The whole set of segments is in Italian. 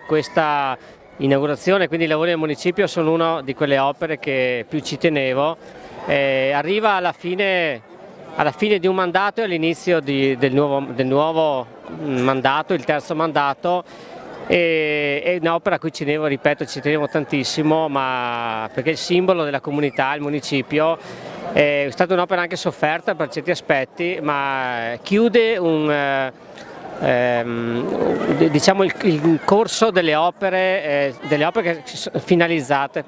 questa inaugurazione, quindi i lavori del municipio, sono una di quelle opere che più ci tenevo. Arriva alla fine di un mandato e all'inizio del nuovo mandato, il terzo mandato. È un'opera a cui ci tenevo, ripeto, ci tenevo tantissimo, ma perché è il simbolo della comunità, il municipio. È stata un'opera anche sofferta per certi aspetti, ma chiude diciamo il corso delle opere finalizzate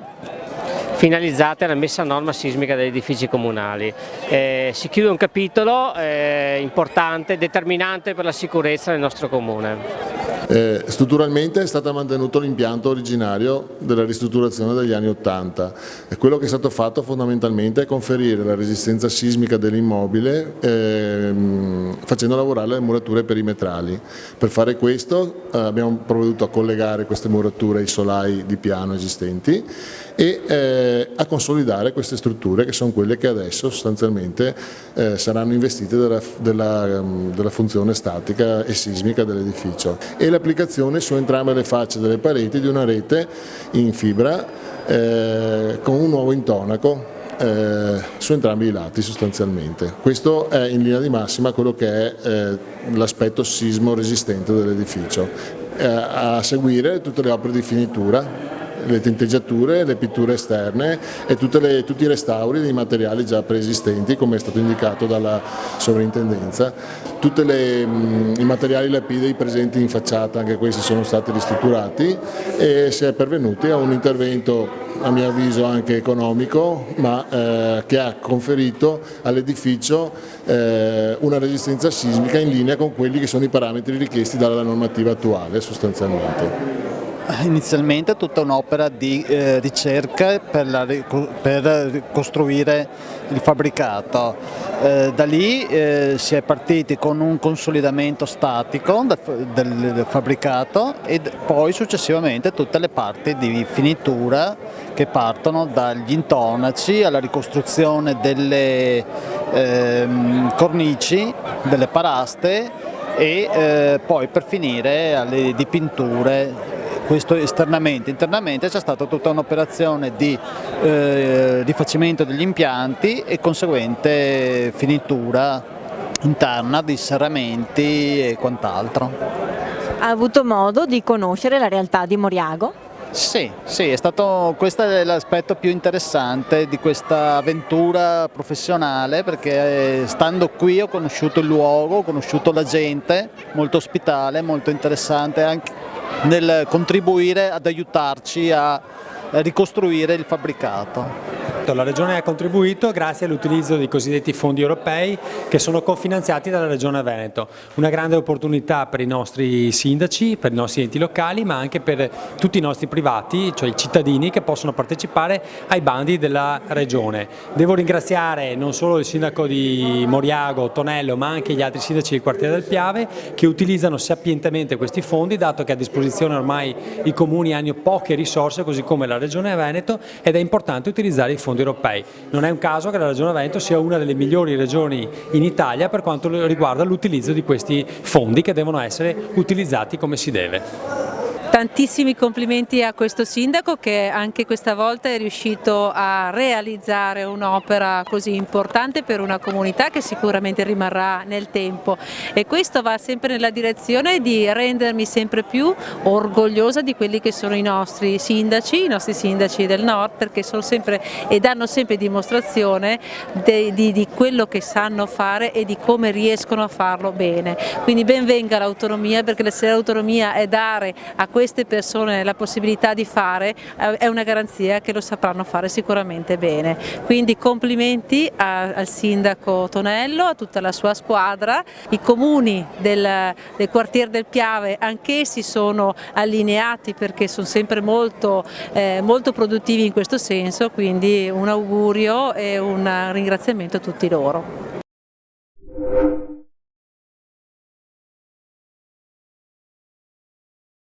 alla messa a norma sismica degli edifici comunali. Si chiude un capitolo importante, determinante per la sicurezza del nostro comune. Strutturalmente è stato mantenuto l'impianto originario della ristrutturazione degli anni '80 e quello che è stato fatto fondamentalmente è conferire la resistenza sismica dell'immobile facendo lavorare le murature perimetrali. Per fare questo abbiamo provveduto a collegare queste murature ai solai di piano esistenti e a consolidare queste strutture, che sono quelle che adesso sostanzialmente saranno investite della funzione statica e sismica dell'edificio, e l'applicazione su entrambe le facce delle pareti di una rete in fibra con un nuovo intonaco su entrambi i lati sostanzialmente. Questo è in linea di massima quello che è l'aspetto sismo resistente dell'edificio. A seguire tutte le opere di finitura, le tinteggiature, le pitture esterne e tutti i restauri dei materiali già preesistenti, come è stato indicato dalla sovrintendenza. Tutti i materiali lapidei presenti in facciata, anche questi sono stati ristrutturati, e si è pervenuti a un intervento, a mio avviso anche economico, ma che ha conferito all'edificio una resistenza sismica in linea con quelli che sono i parametri richiesti dalla normativa attuale sostanzialmente. Inizialmente tutta un'opera di ricerca per costruire il fabbricato. Da lì si è partiti con un consolidamento statico del fabbricato e poi successivamente tutte le parti di finitura che partono dagli intonaci alla ricostruzione delle cornici, delle paraste e poi per finire alle dipinture. Questo esternamente. Internamente c'è stata tutta un'operazione di rifacimento degli impianti e conseguente finitura interna di serramenti e quant'altro. Ha avuto modo di conoscere la realtà di Moriago? Sì, questo è l'aspetto più interessante di questa avventura professionale, perché stando qui ho conosciuto il luogo, ho conosciuto la gente, molto ospitale, molto interessante anche nel contribuire ad aiutarci a ricostruire il fabbricato. La Regione ha contribuito grazie all'utilizzo dei cosiddetti fondi europei che sono cofinanziati dalla Regione Veneto. Una grande opportunità per i nostri sindaci, per i nostri enti locali, ma anche per tutti i nostri privati, cioè i cittadini che possono partecipare ai bandi della Regione. Devo ringraziare non solo il sindaco di Moriago, Tonello, ma anche gli altri sindaci del quartiere del Piave che utilizzano sapientemente questi fondi, dato che a disposizione ormai i comuni hanno poche risorse, così come la Regione Veneto, ed è importante utilizzare i fondi europei. Non è un caso che la Regione Veneto sia una delle migliori regioni in Italia per quanto riguarda l'utilizzo di questi fondi, che devono essere utilizzati come si deve. Tantissimi complimenti a questo sindaco che anche questa volta è riuscito a realizzare un'opera così importante per una comunità che sicuramente rimarrà nel tempo, e questo va sempre nella direzione di rendermi sempre più orgogliosa di quelli che sono i nostri sindaci del nord, perché sono sempre e danno sempre dimostrazione di quello che sanno fare e di come riescono a farlo bene. Quindi ben venga l'autonomia, perché se l'autonomia è dare a queste persone la possibilità di fare, è una garanzia che lo sapranno fare sicuramente bene. Quindi complimenti al sindaco Tonello, a tutta la sua squadra. I comuni del quartiere del Piave anch'essi sono allineati, perché sono sempre molto produttivi in questo senso, quindi un augurio e un ringraziamento a tutti loro.